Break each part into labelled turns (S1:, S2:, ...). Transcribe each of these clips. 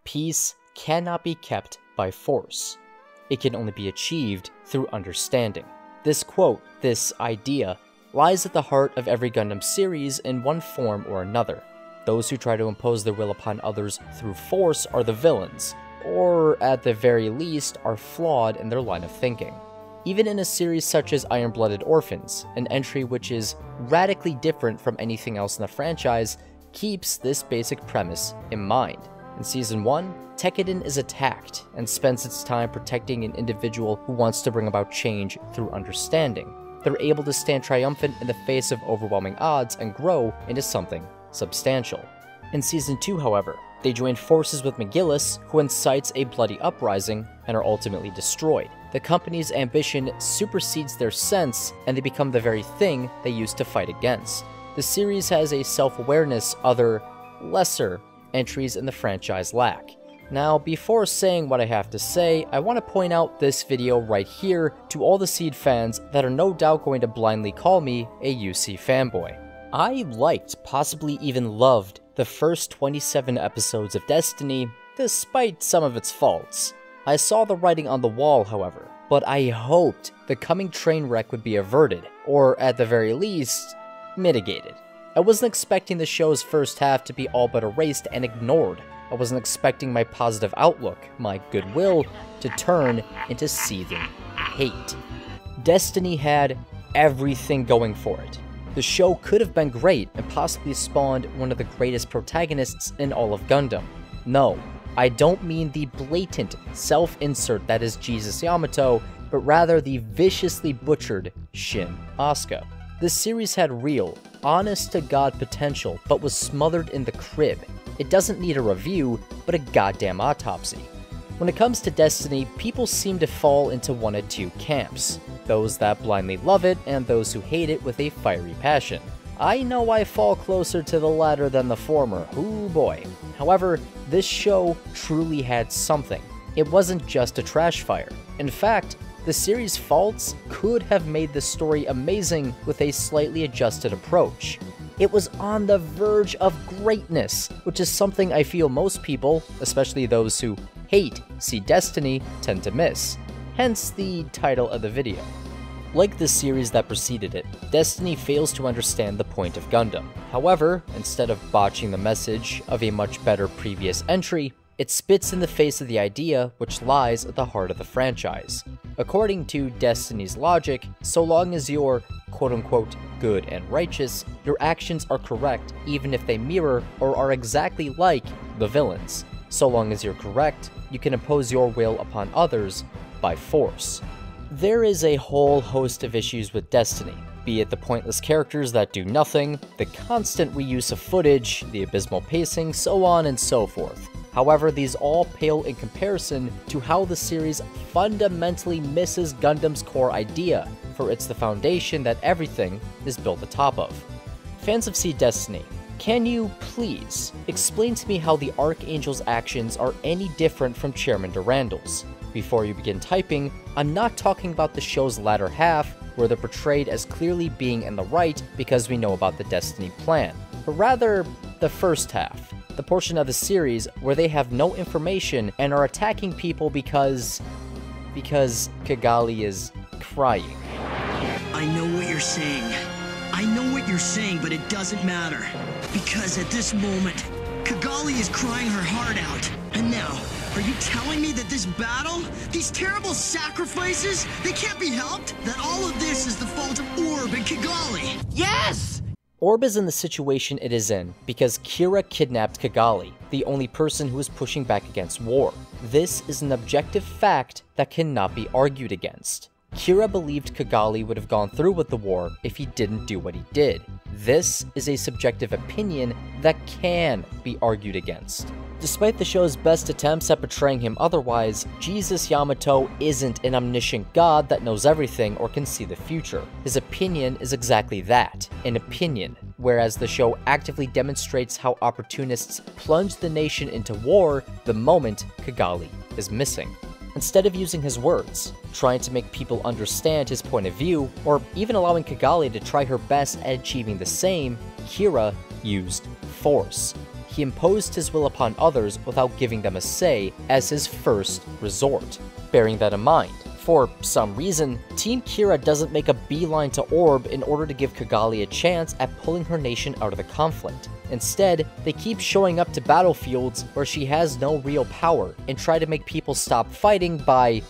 S1: Peace cannot be kept by force. It can only be achieved through understanding. This quote, this idea, lies at the heart of every Gundam series in one form or another. Those who try to impose their will upon others through force are the villains, or at the very least are flawed in their line of thinking. Even in a series such as Iron-Blooded Orphans, an entry which is radically different from anything else in the franchise keeps this basic premise in mind. In Season 1, Tekkadan is attacked and spends its time protecting an individual who wants to bring about change through understanding. They're able to stand triumphant in the face of overwhelming odds and grow into something substantial. In Season 2, however, they join forces with McGillis, who incites a bloody uprising and are ultimately destroyed. The company's ambition supersedes their sense, and they become the very thing they used to fight against. The series has a self-awareness other, lesser entries in the franchise lack. Now, before saying what I have to say, I want to point out this video right here to all the Seed fans that are no doubt going to blindly call me a UC fanboy. I liked, possibly even loved, the first 27 episodes of Destiny, despite some of its faults. I saw the writing on the wall, however, but I hoped the coming train wreck would be averted, or at the very least, mitigated. I wasn't expecting the show's first half to be all but erased and ignored. I wasn't expecting my positive outlook, my goodwill, to turn into seething hate. Destiny had everything going for it. The show could have been great and possibly spawned one of the greatest protagonists in all of Gundam. No, I don't mean the blatant self-insert that is Jesus Yamato, but rather the viciously butchered Shin Asuka. This series had real, honest-to-God potential, but was smothered in the crib. It doesn't need a review, but a goddamn autopsy. When it comes to Destiny, people seem to fall into one of two camps. Those that blindly love it, and those who hate it with a fiery passion. I know I fall closer to the latter than the former, ooh boy. However, this show truly had something. It wasn't just a trash fire. In fact, the series' faults could have made the story amazing with a slightly adjusted approach. It was on the verge of greatness, which is something I feel most people, especially those who hate Seed Destiny, tend to miss. Hence the title of the video. Like the series that preceded it, Destiny fails to understand the point of Gundam. However, instead of botching the message of a much better previous entry, it spits in the face of the idea which lies at the heart of the franchise. According to Destiny's logic, so long as you're quote-unquote good and righteous, your actions are correct even if they mirror or are exactly like the villains. So long as you're correct, you can impose your will upon others by force. There is a whole host of issues with Destiny, be it the pointless characters that do nothing, the constant reuse of footage, the abysmal pacing, so on and so forth. However, these all pale in comparison to how the series fundamentally misses Gundam's core idea, for it's the foundation that everything is built atop of. Fans of Seed Destiny, can you please explain to me how the Archangel's actions are any different from Chairman Durandal's? Before you begin typing, I'm not talking about the show's latter half, where they're portrayed as clearly being in the right because we know about the Destiny plan, but rather the first half, the portion of the series where they have no information and are attacking people because Kigali is crying.
S2: I know what you're saying. I know what you're saying, but it doesn't matter. Because at this moment, Kigali is crying her heart out. And now, are you telling me that this battle, these terrible sacrifices, they can't be helped? That all of this is the fault of Orb and Kigali? Yes!
S1: Orb is in the situation it is in because Kira kidnapped Kigali, the only person who is pushing back against war. This is an objective fact that cannot be argued against. Kira believed Kigali would have gone through with the war if he didn't do what he did. This is a subjective opinion that can be argued against. Despite the show's best attempts at portraying him otherwise, Jesus Yamato isn't an omniscient god that knows everything or can see the future. His opinion is exactly that, an opinion, whereas the show actively demonstrates how opportunists plunge the nation into war the moment Kigali is missing. Instead of using his words, trying to make people understand his point of view, or even allowing Kigali to try her best at achieving the same, Kira used force. he imposed his will upon others without giving them a say as his first resort. Bearing that in mind, for some reason, Team Kira doesn't make a beeline to Orb in order to give Kigali a chance at pulling her nation out of the conflict. Instead, they keep showing up to battlefields where she has no real power and try to make people stop fighting by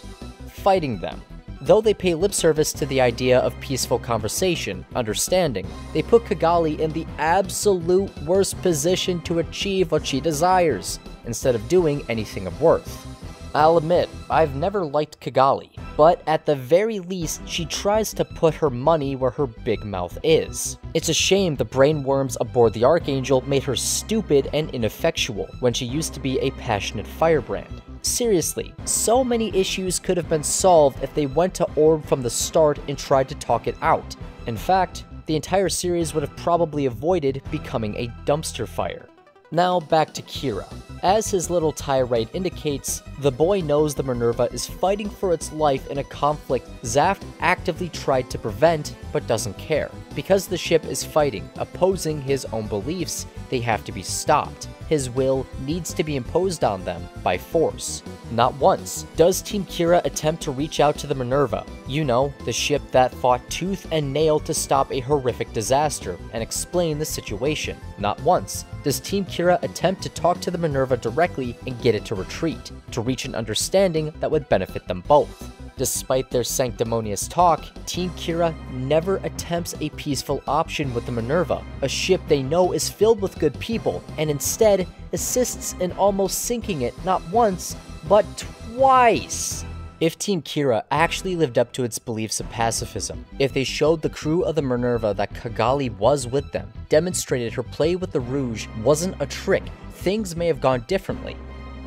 S1: fighting them. Though they pay lip service to the idea of peaceful conversation, understanding, they put Kigali in the absolute worst position to achieve what she desires, instead of doing anything of worth. I'll admit, I've never liked Kigali, but at the very least, she tries to put her money where her big mouth is. It's a shame the brainworms aboard the Archangel made her stupid and ineffectual when she used to be a passionate firebrand. Seriously, so many issues could have been solved if they went to Orb from the start and tried to talk it out. In fact, the entire series would have probably avoided becoming a dumpster fire. Now back to Kira. As his little tirade indicates, the boy knows the Minerva is fighting for its life in a conflict Zaft actively tried to prevent, but doesn't care. Because the ship is fighting, opposing his own beliefs, they have to be stopped. His will needs to be imposed on them by force. Not once does Team Kira attempt to reach out to the Minerva, you know, the ship that fought tooth and nail to stop a horrific disaster, and explain the situation. Not once does Team Kira attempt to talk to the Minerva directly and get it to retreat, to reach an understanding that would benefit them both. Despite their sanctimonious talk, Team Kira never attempts a peaceful option with the Minerva, a ship they know is filled with good people, and instead assists in almost sinking it not once, but twice. If Team Kira actually lived up to its beliefs of pacifism, if they showed the crew of the Minerva that Kigali was with them, demonstrated her play with the Rouge wasn't a trick, things may have gone differently.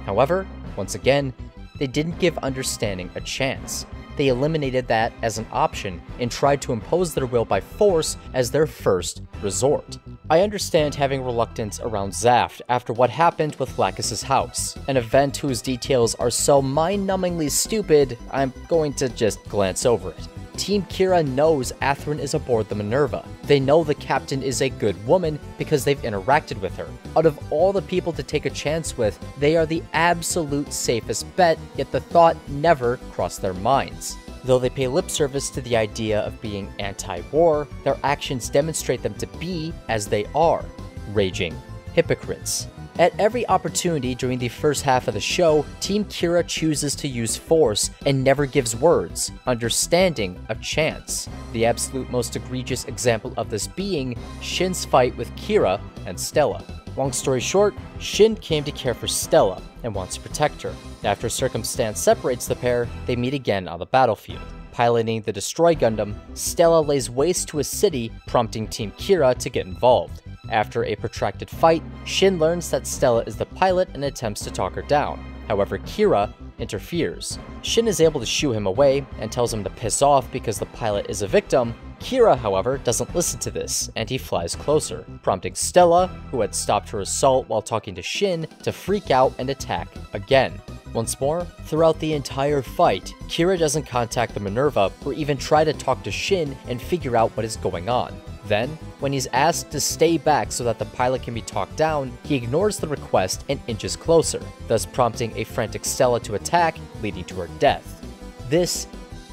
S1: However, once again, they didn't give understanding a chance. They eliminated that as an option and tried to impose their will by force as their first resort. I understand having reluctance around Zaft after what happened with Lacus's house, an event whose details are so mind-numbingly stupid, I'm going to just glance over it. Team Kira knows Athrun is aboard the Minerva. They know the captain is a good woman because they've interacted with her. Out of all the people to take a chance with, they are the absolute safest bet, yet the thought never crossed their minds. Though they pay lip service to the idea of being anti-war, their actions demonstrate them to be, as they are, raging hypocrites. At every opportunity during the first half of the show, Team Kira chooses to use force and never gives words, understanding, a chance. The absolute most egregious example of this being Shin's fight with Kira and Stella. Long story short, Shin came to care for Stella and wants to protect her. After circumstance separates the pair, they meet again on the battlefield. Piloting the Destroy Gundam, Stella lays waste to a city, prompting Team Kira to get involved. After a protracted fight, Shin learns that Stella is the pilot and attempts to talk her down. However, Kira interferes. Shin is able to shoo him away and tells him to piss off because the pilot is a victim. Kira, however, doesn't listen to this, and he flies closer, prompting Stella, who had stopped her assault while talking to Shin, to freak out and attack again. Once more, throughout the entire fight, Kira doesn't contact the Minerva or even try to talk to Shin and figure out what is going on. Then, when he's asked to stay back so that the pilot can be talked down, he ignores the request and inches closer, thus prompting a frantic Stella to attack, leading to her death. This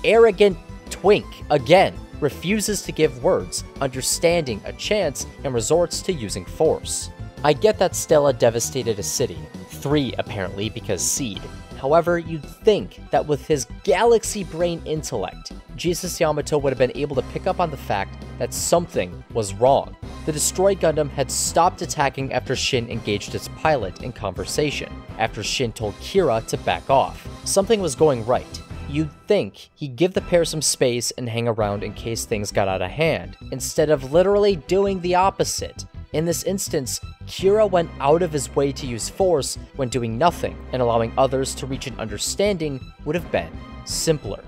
S1: arrogant twink, again, refuses to give words, understanding a chance, and resorts to using force. I get that Stella devastated a city, 3 apparently because Seed. However, you'd think that with his galaxy brain intellect, Jesus Yamato would have been able to pick up on the fact that something was wrong. The Destroy Gundam had stopped attacking after Shin engaged its pilot in conversation, after Shin told Kira to back off. Something was going right. You'd think he'd give the pair some space and hang around in case things got out of hand, instead of literally doing the opposite. In this instance, Kira went out of his way to use force when doing nothing, and allowing others to reach an understanding would have been simpler.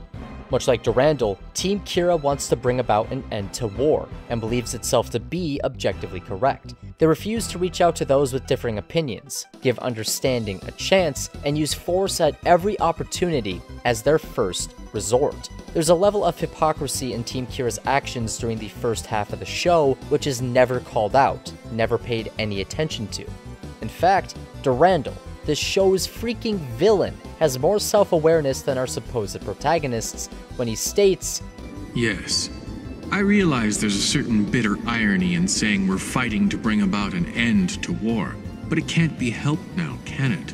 S1: Much like Durandal, Team Kira wants to bring about an end to war, and believes itself to be objectively correct. They refuse to reach out to those with differing opinions, give understanding a chance, and use force at every opportunity as their first resort. There's a level of hypocrisy in Team Kira's actions during the first half of the show, which is never called out, never paid any attention to. In fact, Durandal, the show's freaking villain, has more self-awareness than our supposed protagonists when he states,
S3: "Yes, I realize there's a certain bitter irony in saying we're fighting to bring about an end to war, but it can't be helped now, can it?"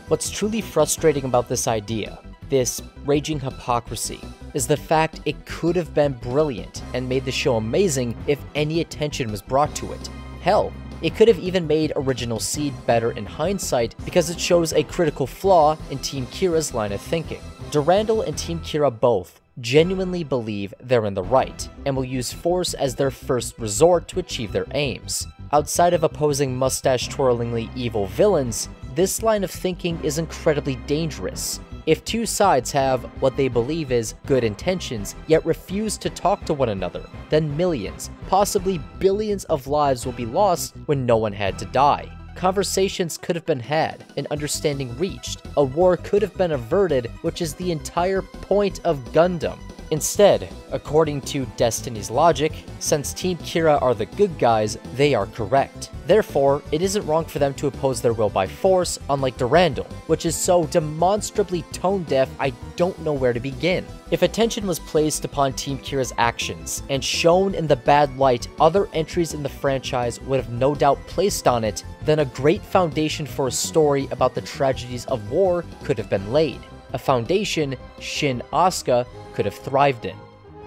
S1: What's truly frustrating about this idea, this raging hypocrisy, is the fact it could have been brilliant and made the show amazing if any attention was brought to it. Hell, it could have even made Original Seed better in hindsight because it shows a critical flaw in Team Kira's line of thinking. Durandal and Team Kira both genuinely believe they're in the right and will use force as their first resort to achieve their aims. Outside of opposing mustache-twirlingly evil villains, this line of thinking is incredibly dangerous. If two sides have what they believe is good intentions, yet refuse to talk to one another, then millions, possibly billions of lives will be lost when no one had to die. Conversations could have been had, and understanding reached. A war could have been averted, which is the entire point of Gundam. Instead, according to Destiny's logic, since Team Kira are the good guys, they are correct. Therefore, it isn't wrong for them to oppose their will by force, unlike Durandal, which is so demonstrably tone-deaf I don't know where to begin. If attention was placed upon Team Kira's actions, and shown in the bad light other entries in the franchise would have no doubt placed on it, then a great foundation for a story about the tragedies of war could have been laid. A foundation Shin Asuka could have thrived in.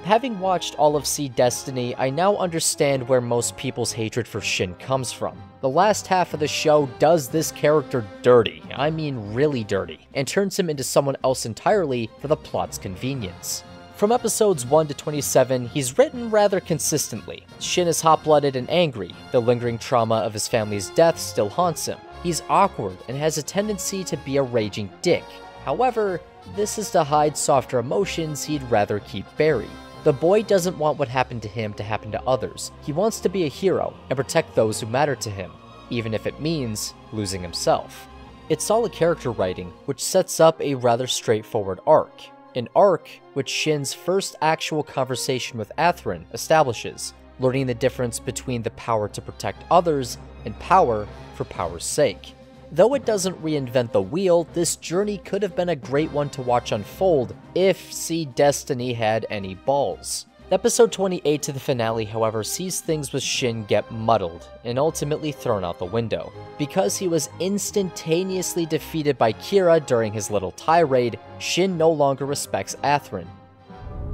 S1: Having watched all of Seed Destiny, I now understand where most people's hatred for Shin comes from. The last half of the show does this character dirty, I mean really dirty, and turns him into someone else entirely for the plot's convenience. From episodes 1 to 27, he's written rather consistently. Shin is hot-blooded and angry. The lingering trauma of his family's death still haunts him. He's awkward and has a tendency to be a raging dick. However, this is to hide softer emotions he'd rather keep buried. The boy doesn't want what happened to him to happen to others. He wants to be a hero and protect those who matter to him, even if it means losing himself. It's solid character writing, which sets up a rather straightforward arc. An arc which Shin's first actual conversation with Athrun establishes, learning the difference between the power to protect others and power for power's sake. Though it doesn't reinvent the wheel, this journey could have been a great one to watch unfold if Seed Destiny had any balls. Episode 28 to the finale, however, sees things with Shin get muddled and ultimately thrown out the window. Because he was instantaneously defeated by Kira during his little tirade, Shin no longer respects Athrun.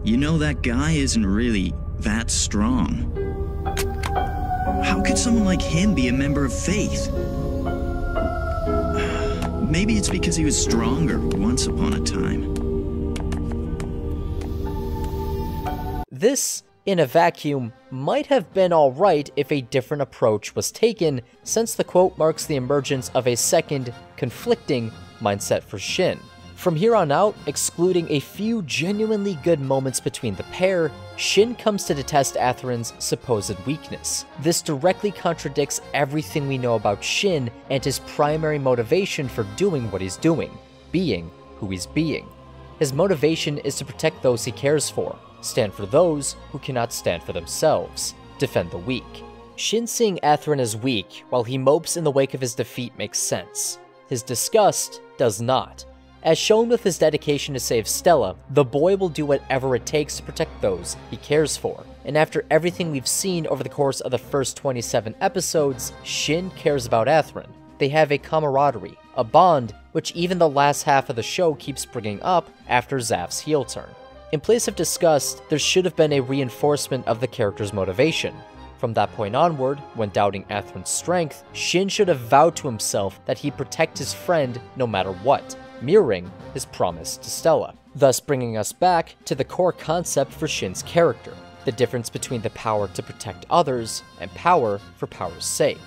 S2: You know, that guy isn't really that strong. How could someone like him be a member of Faith? Maybe it's because he was stronger once upon a time.
S1: This, in a vacuum, might have been alright if a different approach was taken, since the quote marks the emergence of a second, conflicting mindset for Shin. From here on out, excluding a few genuinely good moments between the pair, Shin comes to detest Athrun's supposed weakness. This directly contradicts everything we know about Shin and his primary motivation for doing what he's doing, being who he's being. His motivation is to protect those he cares for, stand for those who cannot stand for themselves, defend the weak. Shin seeing Athrun as weak while he mopes in the wake of his defeat makes sense. His disgust does not. As shown with his dedication to save Stella, the boy will do whatever it takes to protect those he cares for. And after everything we've seen over the course of the first 27 episodes, Shin cares about Athrun. They have a camaraderie, a bond which even the last half of the show keeps bringing up after Zaf's heel turn. In place of disgust, there should have been a reinforcement of the character's motivation. From that point onward, when doubting Athrun's strength, Shin should have vowed to himself that he'd protect his friend no matter what, mirroring his promise to Stella, thus bringing us back to the core concept for Shin's character, the difference between the power to protect others and power for power's sake.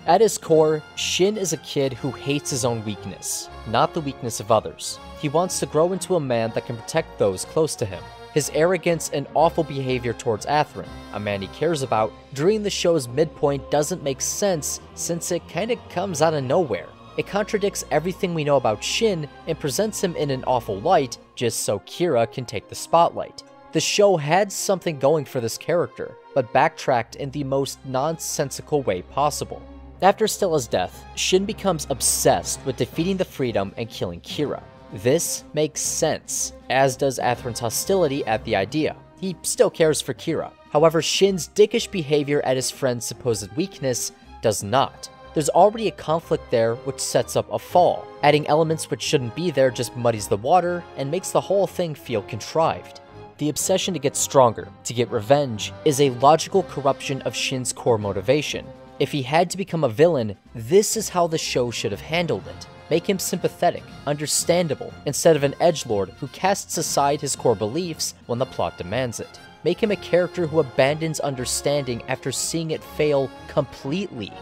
S1: At his core, Shin is a kid who hates his own weakness, not the weakness of others. He wants to grow into a man that can protect those close to him. His arrogance and awful behavior towards Athrun, a man he cares about, during the show's midpoint doesn't make sense since it kinda comes out of nowhere. It contradicts everything we know about Shin and presents him in an awful light just so Kira can take the spotlight. The show had something going for this character, but backtracked in the most nonsensical way possible. After Stella's death, Shin becomes obsessed with defeating the Freedom and killing Kira. This makes sense, as does Atherin's hostility at the idea. He still cares for Kira. However, Shin's dickish behavior at his friend's supposed weakness does not. There's already a conflict there which sets up a fall. Adding elements which shouldn't be there just muddies the water and makes the whole thing feel contrived. The obsession to get stronger, to get revenge, is a logical corruption of Shin's core motivation. If he had to become a villain, this is how the show should have handled it. Make him sympathetic, understandable, instead of an edgelord who casts aside his core beliefs when the plot demands it. Make him a character who abandons understanding after seeing it fail completely.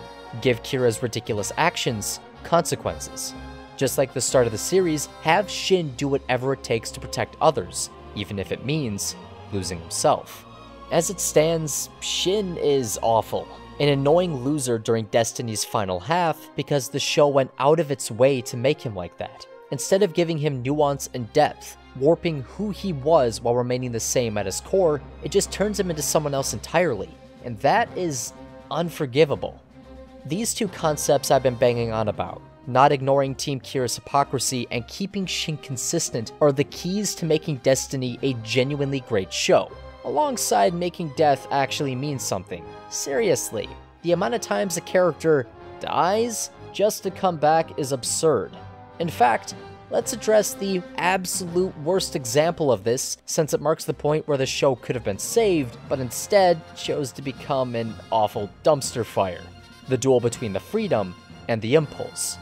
S1: Give Kira's ridiculous actions consequences. Just like the start of the series, have Shin do whatever it takes to protect others, even if it means losing himself. As it stands, Shin is awful. An annoying loser during Destiny's final half because the show went out of its way to make him like that. Instead of giving him nuance and depth, warping who he was while remaining the same at his core, it just turns him into someone else entirely, and that is unforgivable. These two concepts I've been banging on about, not ignoring Team Kira's hypocrisy and keeping Shin consistent, are the keys to making Destiny a genuinely great show, alongside making death actually mean something. Seriously, the amount of times a character dies just to come back is absurd. In fact, let's address the absolute worst example of this, since it marks the point where the show could have been saved, but instead chose to become an awful dumpster fire. The duel between the Freedom and the Impulse.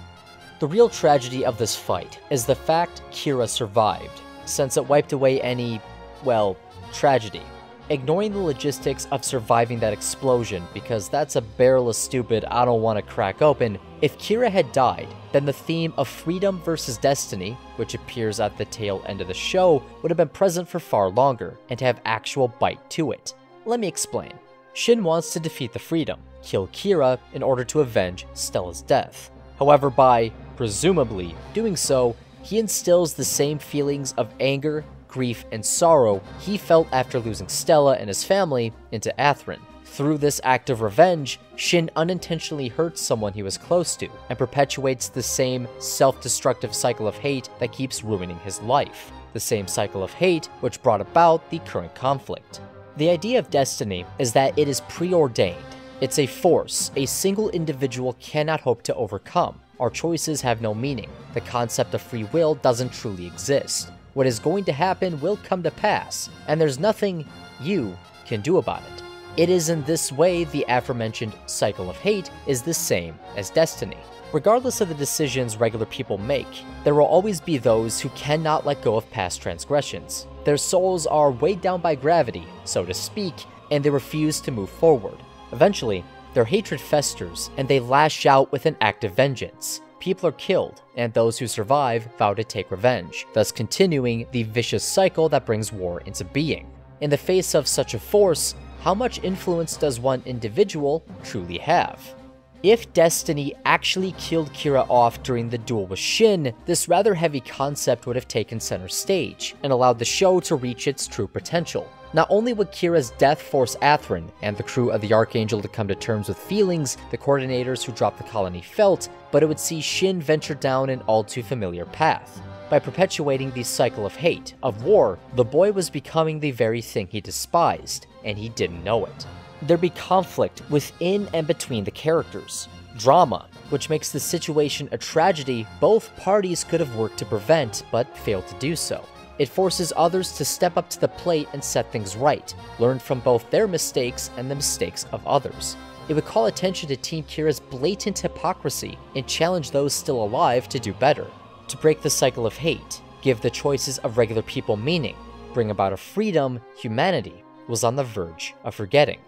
S1: The real tragedy of this fight is the fact Kira survived, since it wiped away any, well, tragedy. Ignoring the logistics of surviving that explosion, because that's a barrel of stupid I don't want to crack open, if Kira had died, then the theme of freedom versus destiny, which appears at the tail end of the show, would have been present for far longer, and have actual bite to it. Let me explain. Shin wants to defeat the Freedom, kill Kira in order to avenge Stella's death. However, by, presumably, doing so, he instills the same feelings of anger, grief, and sorrow he felt after losing Stella and his family into Atherin. Through this act of revenge, Shin unintentionally hurts someone he was close to, and perpetuates the same self-destructive cycle of hate that keeps ruining his life. The same cycle of hate which brought about the current conflict. The idea of destiny is that it is preordained. It's a force a single individual cannot hope to overcome. Our choices have no meaning. The concept of free will doesn't truly exist. What is going to happen will come to pass, and there's nothing you can do about it. It is in this way the aforementioned cycle of hate is the same as destiny. Regardless of the decisions regular people make, there will always be those who cannot let go of past transgressions. Their souls are weighed down by gravity, so to speak, and they refuse to move forward. Eventually, their hatred festers, and they lash out with an act of vengeance. People are killed, and those who survive vow to take revenge, thus continuing the vicious cycle that brings war into being. In the face of such a force, how much influence does one individual truly have? If Destiny actually killed Kira off during the duel with Shin, this rather heavy concept would have taken center stage, and allowed the show to reach its true potential. Not only would Kira's death force Atherin and the crew of the Archangel to come to terms with feelings the coordinators who dropped the colony felt, but it would see Shin venture down an all too familiar path. By perpetuating the cycle of hate, of war, the boy was becoming the very thing he despised, and he didn't know it. There'd be conflict within and between the characters. Drama, which makes the situation a tragedy both parties could have worked to prevent, but failed to do so. It forces others to step up to the plate and set things right, learn from both their mistakes and the mistakes of others. It would call attention to Team Kira's blatant hypocrisy and challenge those still alive to do better. To break the cycle of hate, give the choices of regular people meaning, bring about a freedom humanity was on the verge of forgetting.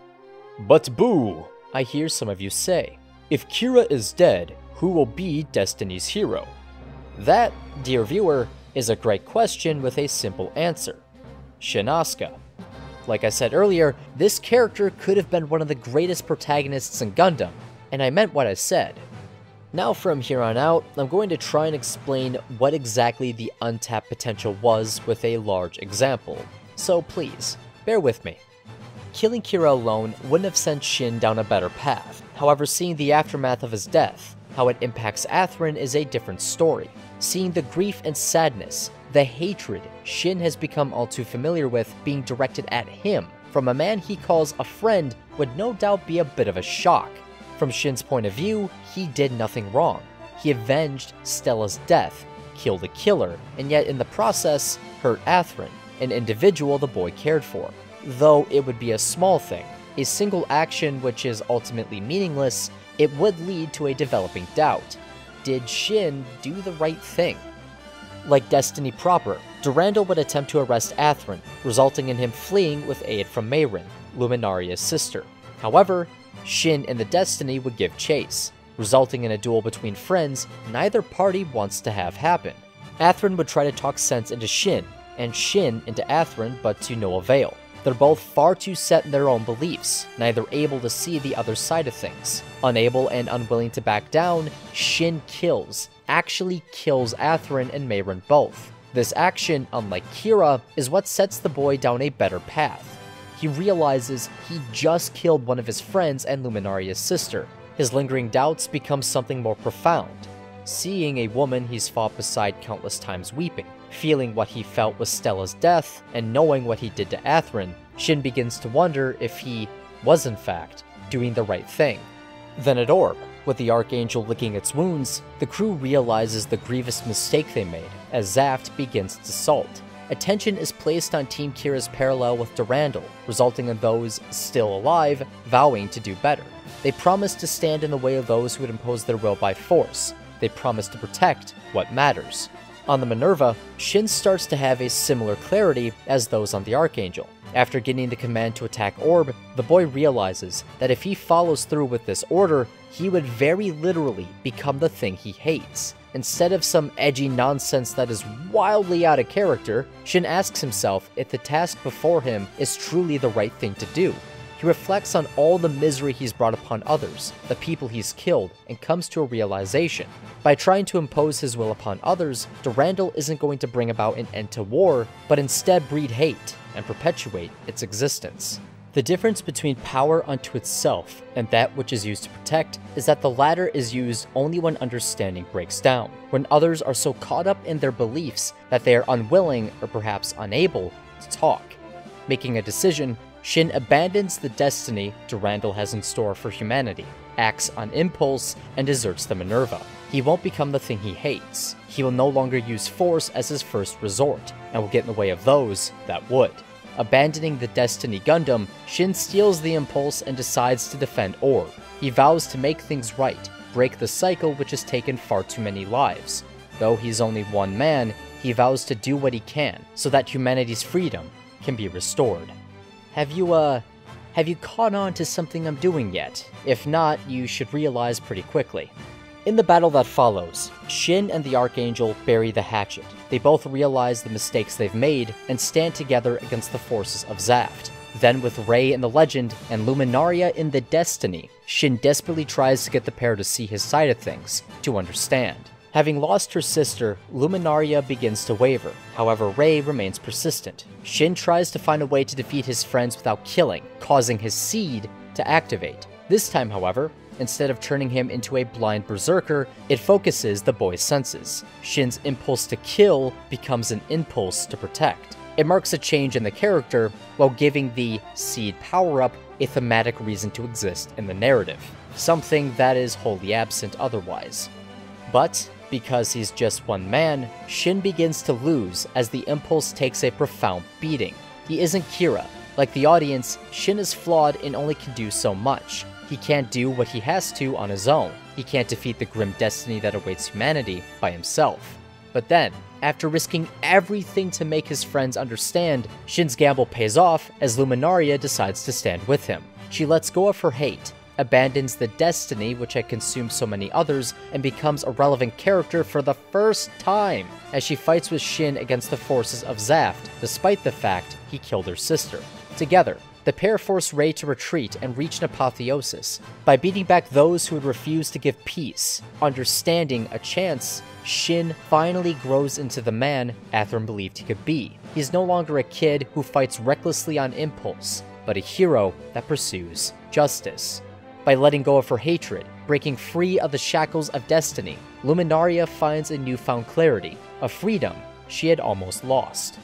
S1: But boo, I hear some of you say. If Kira is dead, who will be Destiny's hero? That, dear viewer, is a great question with a simple answer. Shin Asuka. Like I said earlier, this character could have been one of the greatest protagonists in Gundam, and I meant what I said. Now from here on out, I'm going to try and explain what exactly the untapped potential was with a large example, so please, bear with me. Killing Kira alone wouldn't have sent Shin down a better path. However, seeing the aftermath of his death, how it impacts Athrun, is a different story. Seeing the grief and sadness, the hatred Shin has become all too familiar with being directed at him from a man he calls a friend would no doubt be a bit of a shock. From Shin's point of view, he did nothing wrong. He avenged Stella's death, killed a killer, and yet in the process, hurt Athrun, an individual the boy cared for. Though it would be a small thing, a single action which is ultimately meaningless, it would lead to a developing doubt. Did Shin do the right thing? Like Destiny proper, Durandal would attempt to arrest Athrun, resulting in him fleeing with aid from Meirin, Luminaria's sister. However, Shin and the Destiny would give chase, resulting in a duel between friends neither party wants to have happen. Athrun would try to talk sense into Shin, and Shin into Athrun, but to no avail. They're both far too set in their own beliefs, neither able to see the other side of things. Unable and unwilling to back down, Shin actually kills Athrun and Meirin both. This action, unlike Kira, is what sets the boy down a better path. He realizes he just killed one of his friends and Luminaria's sister. His lingering doubts become something more profound. Seeing a woman he's fought beside countless times weeping, feeling what he felt with Stella's death, and knowing what he did to Athrun, Shin begins to wonder if he was in fact doing the right thing. Then at Orb, with the Archangel licking its wounds, the crew realizes the grievous mistake they made as Zaft begins its assault. Attention is placed on Team Kira's parallel with Durandal, resulting in those still alive vowing to do better. They promise to stand in the way of those who would impose their will by force. They promise to protect what matters. On the Minerva, Shin starts to have a similar clarity as those on the Archangel. After getting the command to attack Orb, the boy realizes that if he follows through with this order, he would very literally become the thing he hates. Instead of some edgy nonsense that is wildly out of character, Shin asks himself if the task before him is truly the right thing to do. He reflects on all the misery he's brought upon others, the people he's killed, and comes to a realization. By trying to impose his will upon others, Durandal isn't going to bring about an end to war, but instead breed hate and perpetuate its existence. The difference between power unto itself and that which is used to protect is that the latter is used only when understanding breaks down, when others are so caught up in their beliefs that they are unwilling or perhaps unable to talk. Making a decision, Shin abandons the destiny Durandal has in store for humanity, acts on impulse, and deserts the Minerva. He won't become the thing he hates. He will no longer use force as his first resort, and will get in the way of those that would. Abandoning the Destiny Gundam, Shin steals the impulse and decides to defend Orb. He vows to make things right, break the cycle which has taken far too many lives. Though he's only one man, he vows to do what he can, so that humanity's freedom can be restored. Have you caught on to something I'm doing yet? If not, you should realize pretty quickly. In the battle that follows, Shin and the Archangel bury the hatchet. They both realize the mistakes they've made and stand together against the forces of Zaft. Then with Rei in the Legend and Luminaria in the Destiny, Shin desperately tries to get the pair to see his side of things, to understand. Having lost her sister, Luminaria begins to waver. However, Rei remains persistent. Shin tries to find a way to defeat his friends without killing, causing his seed to activate. This time, however, instead of turning him into a blind berserker, it focuses the boy's senses. Shin's impulse to kill becomes an impulse to protect. It marks a change in the character, while giving the seed power-up a thematic reason to exist in the narrative, something that is wholly absent otherwise. But because he's just one man, Shin begins to lose as the impulse takes a profound beating. He isn't Kira. Like the audience, Shin is flawed and only can do so much. He can't do what he has to on his own. He can't defeat the grim destiny that awaits humanity by himself. But then, after risking everything to make his friends understand, Shin's gamble pays off as Luminaria decides to stand with him. She lets go of her hate, abandons the destiny which had consumed so many others, and becomes a relevant character for the first time as she fights with Shin against the forces of Zaft, despite the fact he killed her sister. Together, the pair force Rei to retreat and reach an apotheosis. By beating back those who would refuse to give peace, understanding a chance, Shin finally grows into the man Athrun believed he could be. He's no longer a kid who fights recklessly on impulse, but a hero that pursues justice. By letting go of her hatred, breaking free of the shackles of destiny, Luminaria finds a newfound clarity, a freedom she had almost lost.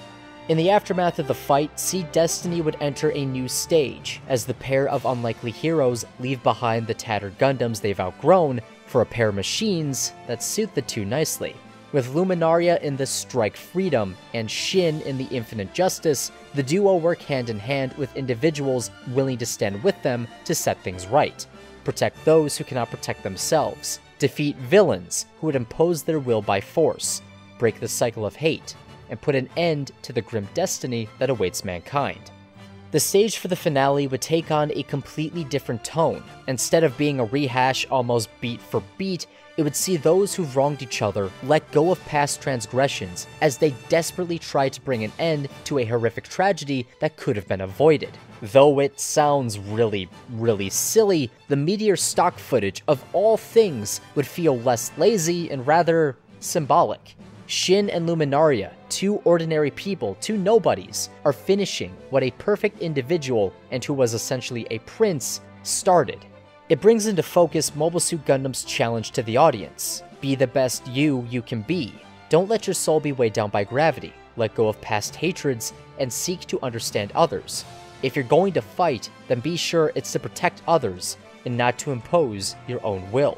S1: In the aftermath of the fight, Seed Destiny would enter a new stage, as the pair of unlikely heroes leave behind the tattered Gundams they've outgrown for a pair of machines that suit the two nicely. With Luminaria in the Strike Freedom and Shin in the Infinite Justice, the duo work hand in hand with individuals willing to stand with them to set things right, protect those who cannot protect themselves, defeat villains who would impose their will by force, break the cycle of hate, and put an end to the grim destiny that awaits mankind. The stage for the finale would take on a completely different tone. Instead of being a rehash almost beat for beat, it would see those who've wronged each other let go of past transgressions as they desperately try to bring an end to a horrific tragedy that could have been avoided. Though it sounds really silly, the Meteor stock footage of all things would feel less lazy and rather symbolic. Shin and Luminaria, two ordinary people, two nobodies, are finishing what a perfect individual, and who was essentially a prince, started. It brings into focus Mobile Suit Gundam's challenge to the audience. Be the best you can be. Don't let your soul be weighed down by gravity. Let go of past hatreds and seek to understand others. If you're going to fight, then be sure it's to protect others and not to impose your own will.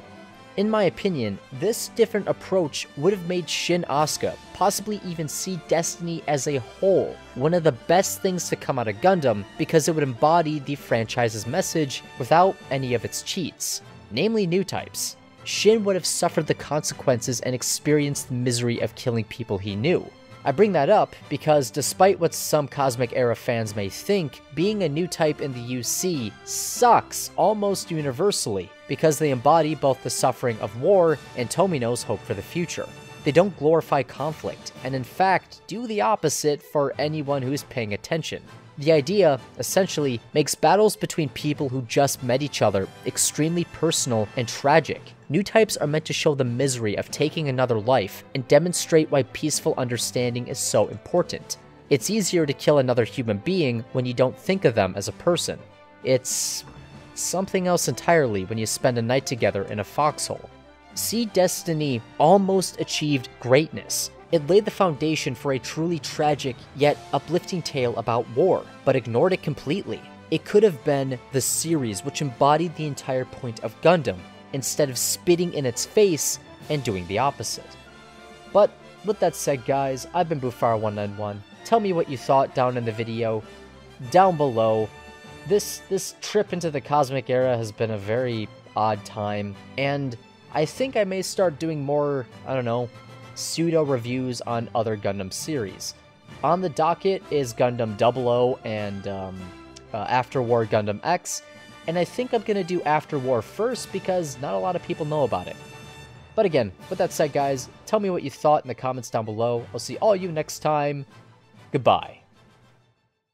S1: In my opinion, this different approach would have made Shin Asuka, possibly even Seed Destiny as a whole, one of the best things to come out of Gundam because it would embody the franchise's message without any of its cheats, namely new types. Shin would have suffered the consequences and experienced the misery of killing people he knew. I bring that up because despite what some Cosmic Era fans may think, being a new type in the UC sucks almost universally because they embody both the suffering of war and Tomino's hope for the future. They don't glorify conflict, and in fact do the opposite for anyone who is paying attention. The idea, essentially, makes battles between people who just met each other extremely personal and tragic. New types are meant to show the misery of taking another life and demonstrate why peaceful understanding is so important. It's easier to kill another human being when you don't think of them as a person. It's something else entirely when you spend a night together in a foxhole. Seed Destiny almost achieved greatness. It laid the foundation for a truly tragic yet uplifting tale about war, but ignored it completely. It could have been the series which embodied the entire point of Gundam, instead of spitting in its face and doing the opposite. But with that said, guys, I've been Bufara191. Tell me what you thought down in the video, down below. This trip into the Cosmic Era has been a very odd time, and I think I may start doing more, pseudo-reviews on other Gundam series. On the docket is Gundam 00 and After War Gundam X, and I think I'm going to do After War first because not a lot of people know about it. But again, with that said, guys, tell me what you thought in the comments down below. I'll see all you next time. Goodbye.